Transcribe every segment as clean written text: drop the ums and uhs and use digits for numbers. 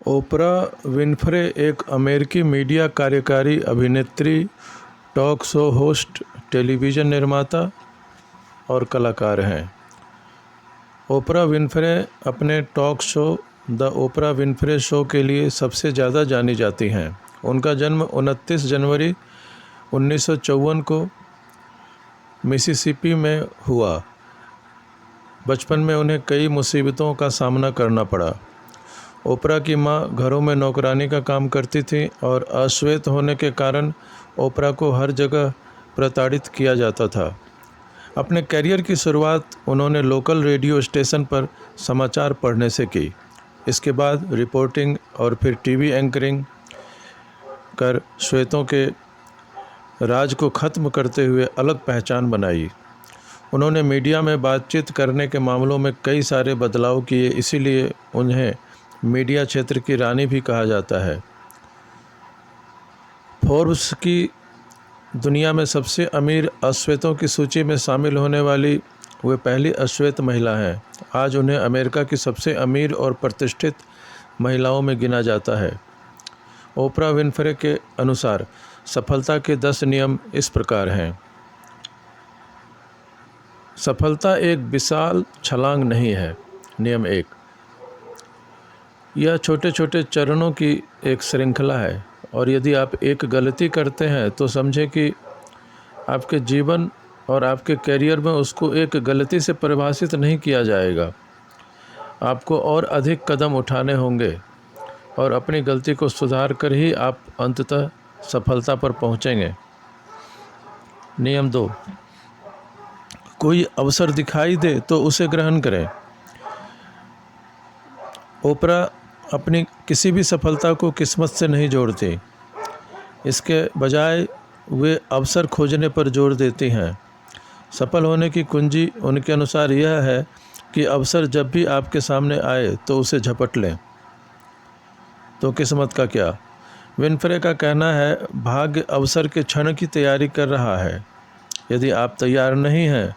Oprah Winfrey एक अमेरिकी media कार्यकारी अभिनेत्री, टॉक शो होस्ट, टेलीविज़न निर्माता और कलाकार हैं। ओपरा विनफ्रे अपने talk show the Oprah Winfrey show के लिए सबसे ज़्यादा जानी जाती हैं। उनका जन्म 29 जनवरी 1954 को मिसिसिपी में हुआ। बचपन में उन्हें कई मुसीबतों का सामना करना पड़ा। ओपरा की मां घरों में नौकरानी का काम करती थी और अश्वेत होने के कारण ओपरा को हर जगह प्रताड़ित किया जाता था। अपने करियर की शुरुआत उन्होंने लोकल रेडियो स्टेशन पर समाचार पढ़ने से की। इसके बाद रिपोर्टिंग और फिर टीवी एंकरिंग कर श्वेतों के राज को ख़त्म करते हुए अलग पहचान बनाई। उन्होंने मीडिया में बातचीत करने के मामलों में कई सारे बदलाव किए, इसीलिए उन्हें मीडिया क्षेत्र की रानी भी कहा जाता है। फोर्ब्स की दुनिया में सबसे अमीर अश्वेतों की सूची में शामिल होने वाली वे पहली अश्वेत महिला हैं। आज उन्हें अमेरिका की सबसे अमीर और प्रतिष्ठित महिलाओं में गिना जाता है। ओपरा विनफ्रे के अनुसार सफलता के 10 नियम इस प्रकार हैं। सफलता एक विशाल छलांग नहीं है। नियम 1, यह छोटे छोटे चरणों की एक श्रृंखला है और यदि आप एक गलती करते हैं तो समझें कि आपके जीवन और आपके करियर में उसको एक गलती से परिभाषित नहीं किया जाएगा। आपको और अधिक कदम उठाने होंगे और अपनी गलती को सुधार कर ही आप अंततः सफलता पर पहुंचेंगे। नियम 2, कोई अवसर दिखाई दे तो उसे ग्रहण करें। ओपरा अपनी किसी भी सफलता को किस्मत से नहीं जोड़ती, इसके बजाय वे अवसर खोजने पर जोर देती हैं। सफल होने की कुंजी उनके अनुसार यह है कि अवसर जब भी आपके सामने आए तो उसे झपट लें। तो किस्मत का क्या? विनफ्रे का कहना है, भाग्य अवसर के क्षण की तैयारी कर रहा है। यदि आप तैयार नहीं हैं,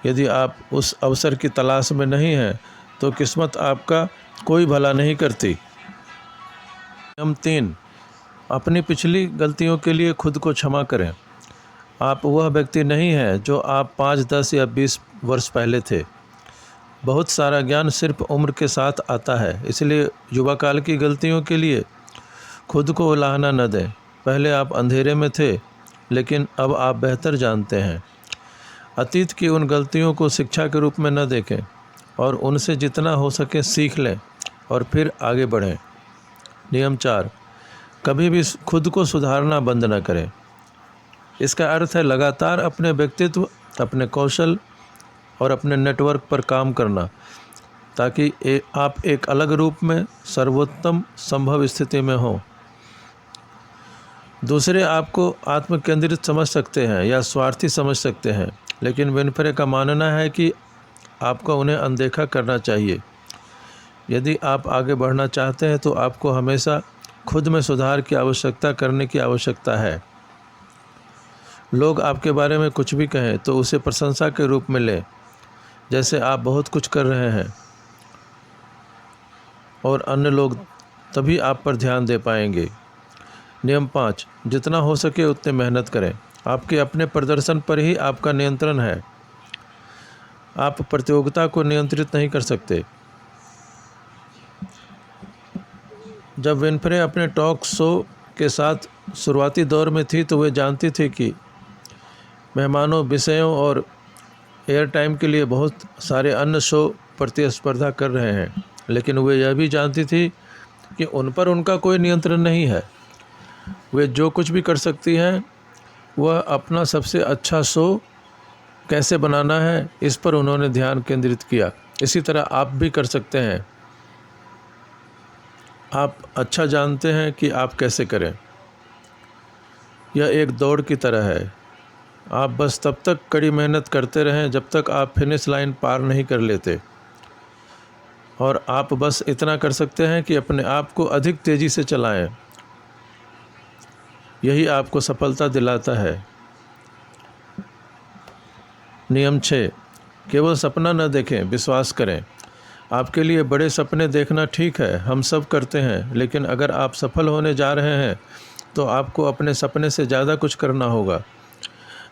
यदि आप उस अवसर की तलाश में नहीं हैं, तो किस्मत आपका कोई भला नहीं करती। नियम 3, अपनी पिछली गलतियों के लिए खुद को क्षमा करें। आप वह व्यक्ति नहीं हैं जो आप 5, 10 या 20 वर्ष पहले थे। बहुत सारा ज्ञान सिर्फ उम्र के साथ आता है, इसलिए युवा काल की गलतियों के लिए खुद को उलाहना न दें। पहले आप अंधेरे में थे, लेकिन अब आप बेहतर जानते हैं। अतीत की उन गलतियों को शिक्षा के रूप में न देखें और उनसे जितना हो सके सीख लें और फिर आगे बढ़ें। नियम 4, कभी भी खुद को सुधारना बंद न करें। इसका अर्थ है लगातार अपने व्यक्तित्व, अपने कौशल और अपने नेटवर्क पर काम करना, ताकि आप एक अलग रूप में सर्वोत्तम संभव स्थिति में हों। दूसरे आपको आत्मकेंद्रित समझ सकते हैं या स्वार्थी समझ सकते हैं, लेकिन विनफ्रे का मानना है कि आपको उन्हें अनदेखा करना चाहिए। यदि आप आगे बढ़ना चाहते हैं तो आपको हमेशा खुद में सुधार की आवश्यकता करने की आवश्यकता है। लोग आपके बारे में कुछ भी कहें तो उसे प्रशंसा के रूप में लें, जैसे आप बहुत कुछ कर रहे हैं, और अन्य लोग तभी आप पर ध्यान दे पाएंगे। नियम 5, जितना हो सके उतनी मेहनत करें। आपके अपने प्रदर्शन पर ही आपका नियंत्रण है। आप प्रतियोगिता को नियंत्रित नहीं कर सकते। जब विनफ्रे अपने टॉक शो के साथ शुरुआती दौर में थी तो वे जानती थी कि मेहमानों, विषयों और एयर टाइम के लिए बहुत सारे अन्य शो प्रतिस्पर्धा कर रहे हैं, लेकिन वे यह भी जानती थी कि उन पर उनका कोई नियंत्रण नहीं है। वे जो कुछ भी कर सकती हैं वह अपना सबसे अच्छा शो कैसे बनाना है, इस पर उन्होंने ध्यान केंद्रित किया। इसी तरह आप भी कर सकते हैं। आप अच्छा जानते हैं कि आप कैसे करें। यह एक दौड़ की तरह है। आप बस तब तक कड़ी मेहनत करते रहें जब तक आप फिनिश लाइन पार नहीं कर लेते, और आप बस इतना कर सकते हैं कि अपने आप को अधिक तेज़ी से चलाएं। यही आपको सफलता दिलाता है। नियम 6, केवल सपना न देखें, विश्वास करें। आपके लिए बड़े सपने देखना ठीक है, हम सब करते हैं, लेकिन अगर आप सफल होने जा रहे हैं तो आपको अपने सपने से ज़्यादा कुछ करना होगा।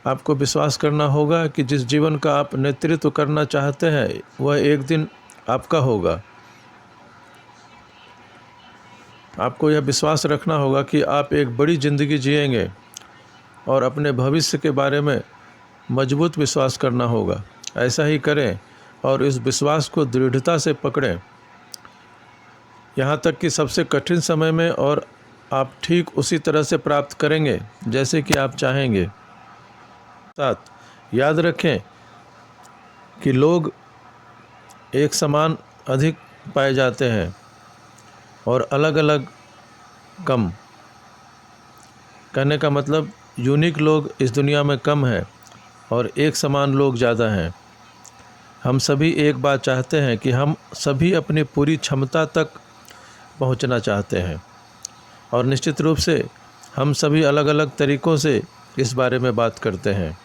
आपको विश्वास करना होगा कि जिस जीवन का आप नेतृत्व करना चाहते हैं वह एक दिन आपका होगा। आपको यह विश्वास रखना होगा कि आप एक बड़ी ज़िंदगी जिएंगे और अपने भविष्य के बारे में मजबूत विश्वास करना होगा। ऐसा ही करें और इस विश्वास को दृढ़ता से पकड़ें, यहाँ तक कि सबसे कठिन समय में, और आप ठीक उसी तरह से प्राप्त करेंगे जैसे कि आप चाहेंगे। साथ याद रखें कि लोग एक समान अधिक पाए जाते हैं और अलग अलग कम। कहने का मतलब यूनिक लोग इस दुनिया में कम हैं और एक समान लोग ज़्यादा हैं। हम सभी एक बात चाहते हैं कि हम सभी अपनी पूरी क्षमता तक पहुंचना चाहते हैं, और निश्चित रूप से हम सभी अलग अलग तरीक़ों से इस बारे में बात करते हैं,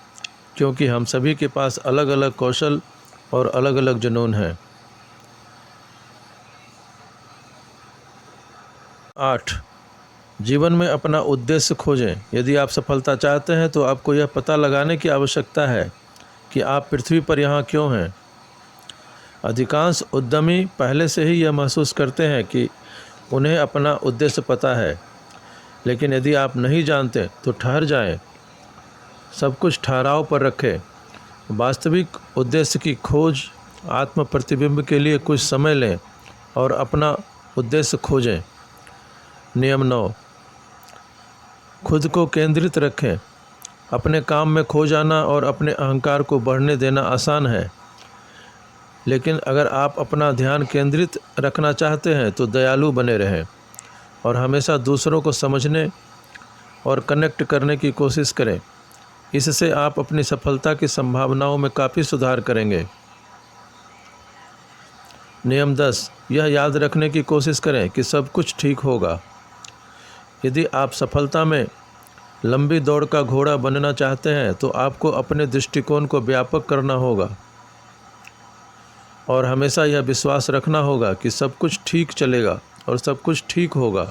क्योंकि हम सभी के पास अलग अलग कौशल और अलग अलग जुनून हैं। 8. जीवन में अपना उद्देश्य खोजें। यदि आप सफलता चाहते हैं तो आपको यह पता लगाने की आवश्यकता है कि आप पृथ्वी पर यहाँ क्यों हैं। अधिकांश उद्यमी पहले से ही यह महसूस करते हैं कि उन्हें अपना उद्देश्य पता है, लेकिन यदि आप नहीं जानते तो ठहर जाएं, सब कुछ ठहराव पर रखें। वास्तविक उद्देश्य की खोज, आत्म प्रतिबिंब के लिए कुछ समय लें और अपना उद्देश्य खोजें। नियम 9. खुद को केंद्रित रखें। अपने काम में खो जाना और अपने अहंकार को बढ़ने देना आसान है, लेकिन अगर आप अपना ध्यान केंद्रित रखना चाहते हैं तो दयालु बने रहें और हमेशा दूसरों को समझने और कनेक्ट करने की कोशिश करें। इससे आप अपनी सफलता की संभावनाओं में काफ़ी सुधार करेंगे। नियम 10. यह याद रखने की कोशिश करें कि सब कुछ ठीक होगा। यदि आप सफलता में लंबी दौड़ का घोड़ा बनना चाहते हैं तो आपको अपने दृष्टिकोण को व्यापक करना होगा और हमेशा यह विश्वास रखना होगा कि सब कुछ ठीक चलेगा और सब कुछ ठीक होगा।